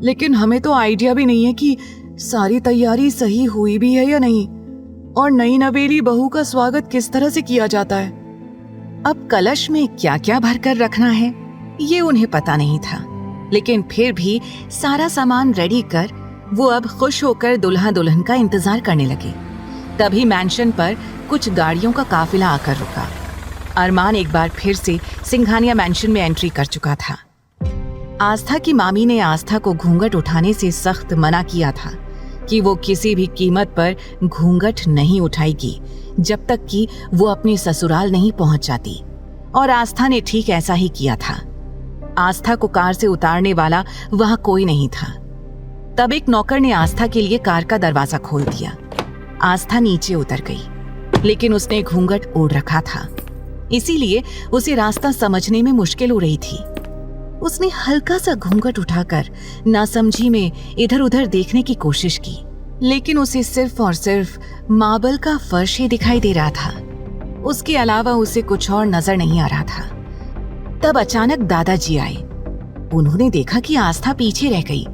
लेकिन हमें तो आइडिया भी नहीं है कि सारी तैयारी सही हुई भी है या नहीं, और नई नवेली बहू का स्वागत किस तरह से किया जाता है। अब कलश में क्या क्या भरकर रखना है ये उन्हें पता नहीं था, लेकिन फिर भी सारा सामान रेडी कर वो अब खुश होकर दुल्हा दुल्हन का इंतजार करने लगे। तभी मैंशन पर कुछ गाड़ियों का काफिला आकर रुका। अरमान एक बार फिर से सिंघानिया मैंशन में एंट्री कर चुका था। आस्था की मामी ने आस्था को घूंघट उठाने से सख्त मना किया था कि वो किसी भी कीमत पर घूंघट नहीं उठाएगी जब तक कि वो अपने ससुराल नहीं पहुंच जाती, और आस्था ने ठीक ऐसा ही किया था। आस्था को कार से उतारने वाला वहां कोई नहीं था। तब एक नौकर ने आस्था के लिए कार का दरवाजा खोल दिया। आस्था नीचे उतर गई, लेकिन उसने घूंघट ओढ़ रखा था, इसीलिए उसे रास्ता समझने में मुश्किल हो रही थी। उसने हल्का सा घूंघट उठाकर नासमझी में इधर उधर देखने की कोशिश की, लेकिन उसे सिर्फ और सिर्फ मार्बल का फर्श ही दिखाई दे रहा था। उसके अलावा उसे कुछ और नजर नहीं आ रहा था। तब अचानक दादाजी आए। उन्होंने देखा कि आस्था पीछे रह गई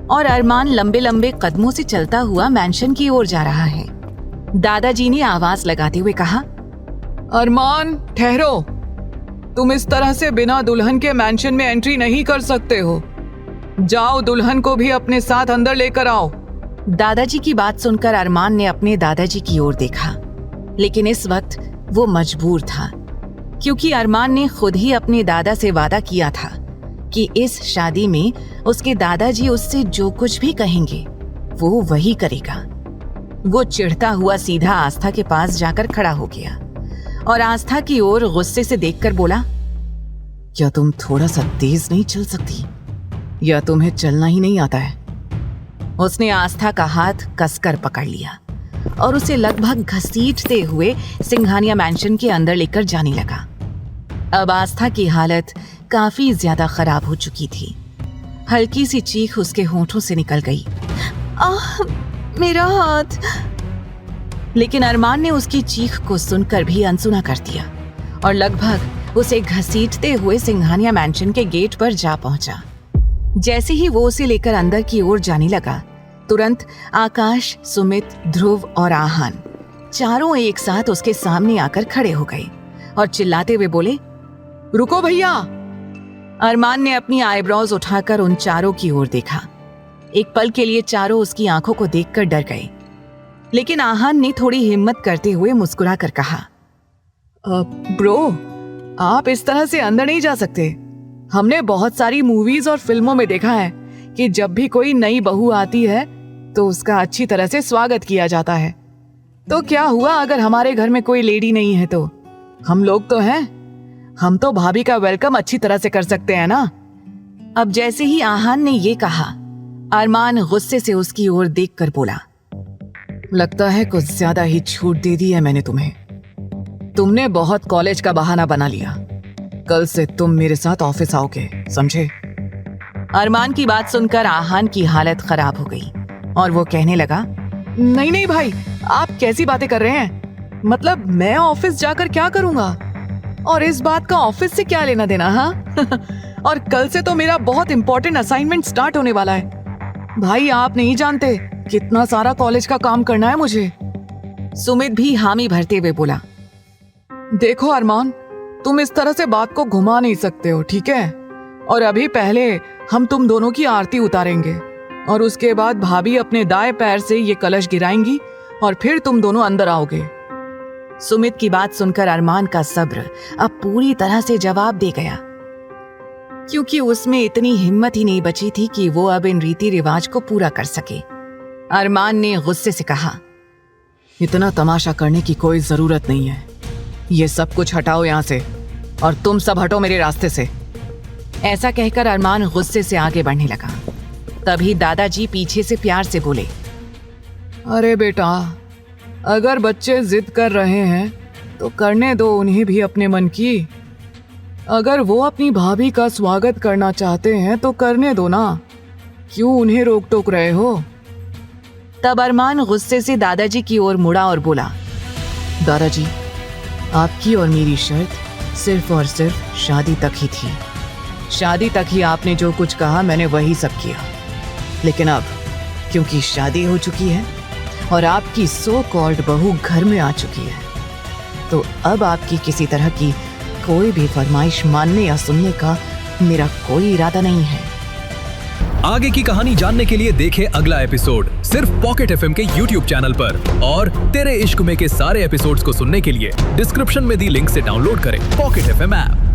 और अरमान लंबे लंबे कदमों से चलता हुआ मैंशन की ओर जा रहा है। दादाजी ने आवाज लगाते हुए कहा, अरमान ठहरो, तुम इस तरह से बिना दुल्हन के मैंशन में एंट्री नहीं कर सकते हो। जाओ, दुल्हन को भी अपने साथ अंदर लेकर आओ। दादाजी की बात सुनकर अरमान ने अपने दादाजी की ओर देखा, लेकिन इस वक्त वो मजबूर था, क्योंकि अरमान ने खुद ही अपने दादा से वादा किया था कि इस शादी में उसके दादाजी उससे जो कुछ भी कहेंगे वो वही करेगा। वो चिढ़ता हुआ सीधा आस्था के पास जाकर खड़ा हो गया और आस्था की ओर गुस्से से देखकर बोला, क्या तुम थोड़ा सा तेज नहीं चल सकती, या तुम्हें चलना ही नहीं आता है? उसने आस्था का हाथ कसकर पकड़ लिया और उसे लगभग घसीटते हुए सिंघानिया मैंशन के अंदर लेकर जाने लगा। अब आस्था की हालत काफी ज्यादा खराब हो चुकी थी। हल्की सी चीख उसके होठों से निकल गई, आह मेरा हाथ। लेकिन अरमान ने उसकी चीख को सुनकर भी अनसुना कर दिया और लगभग उसे घसीटते हुए सिंघानिया मैंशन के गेट पर जा पहुंचा। जैसे ही वो उसे लेकर अंदर की ओर जाने लगा, तुरंत आकाश, सुमित, ध्रुव और आहान चारों एक साथ उसके सामने आकर खड़े हो गए और चिल्लाते हुए बोले, रुको भैया। अरमान ने अपनी आईब्रोज उठाकर उन चारों की ओर देखा। एक पल के लिए चारों उसकी आंखों को देखकर डर गए, लेकिन आहान ने थोड़ी हिम्मत करते हुए मुस्कुरा कर कहा, ब्रो, आप इस तरह से अंदर नहीं जा सकते। हमने बहुत सारी मूवीज और फिल्मों में देखा है कि जब भी कोई नई बहू आती है तो उसका अच्छी तरह से स्वागत किया जाता है। तो क्या हुआ अगर हमारे घर में कोई लेडी नहीं है तो? हम लोग तो हैं, हम तो भाभी का वेलकम अच्छी तरह से कर सकते हैं ना। अब जैसे ही आहान ने ये कहा, अरमान गुस्से से उसकी ओर देखकर बोला, लगता है कुछ ज्यादा ही छूट दे दी है मैंने तुम्हें। तुमने बहुत कॉलेज का बहाना बना लिया। कल से तुम मेरे साथ ऑफिस आओगे, समझे? अरमान की बात सुनकर आहान की हालत खराब हो गई और वो कहने लगा, नहीं नहीं भाई, आप कैसी बातें कर रहे हैं? मतलब मैं ऑफिस जाकर क्या करूंगा, और इस बात का ऑफिस से क्या लेना देना? हाँ और कल से तो मेरा बहुत इंपॉर्टेंट असाइनमेंट स्टार्ट होने वाला है। भाई आप नहीं जानते कितना सारा कॉलेज का काम करना है मुझे। सुमित भी हामी भरते हुए बोला, देखो अरमान, तुम इस तरह से बात को घुमा नहीं सकते हो, ठीक है? और अभी पहले हम तुम दोनों की आरती उतारेंगे और उसके बाद भाभी अपने दाएं पैर से ये कलश गिराएंगी और फिर तुम दोनों अंदर आओगे। सुमित की बात सुनकर अरमान का सब्र अब पूरी तरह से जवाब दे गया, क्योंकि उसमें इतनी हिम्मत ही नहीं बची थी कि वो अब इन रीति रिवाज को पूरा कर सके। अरमान ने गुस्से से कहा, इतना तमाशा करने की कोई जरूरत नहीं है। ये सब कुछ हटाओ यहाँ से, और तुम सब हटो मेरे रास्ते से। ऐसा कहकर अरमान गुस्से से आगे बढ़ने लगा। तभी दादाजी पीछे से प्यार से बोले, अरे बेटा, अगर बच्चे जिद कर रहे हैं तो करने दो उन्हें भी अपने मन की। अगर वो अपनी भाभी का स्वागत करना चाहते हैं तो करने दो ना, क्यों उन्हें रोक टोक रहे हो? तब अरमान गुस्से से दादाजी की ओर मुड़ा और बोला, दादाजी, आपकी और मेरी शर्त सिर्फ और सिर्फ शादी तक ही थी। शादी तक ही आपने जो कुछ कहा मैंने वही सब किया। लेकिन अब क्योंकि शादी हो चुकी है और आपकी सो कॉल्ड बहू घर में आ चुकी है, तो अब आपकी किसी तरह की कोई भी फरमाइश मानने या सुनने का मेरा कोई इरादा नहीं है। आगे की कहानी जानने के लिए देखें अगला एपिसोड सिर्फ पॉकेट एफएम के YouTube चैनल पर, और तेरे इश्क में के सारे एपिसोड्स को सुनने के लिए डिस्क्रिप्शन में दी लिंक से डाउनलोड करें पॉकेट एफएम ऐप।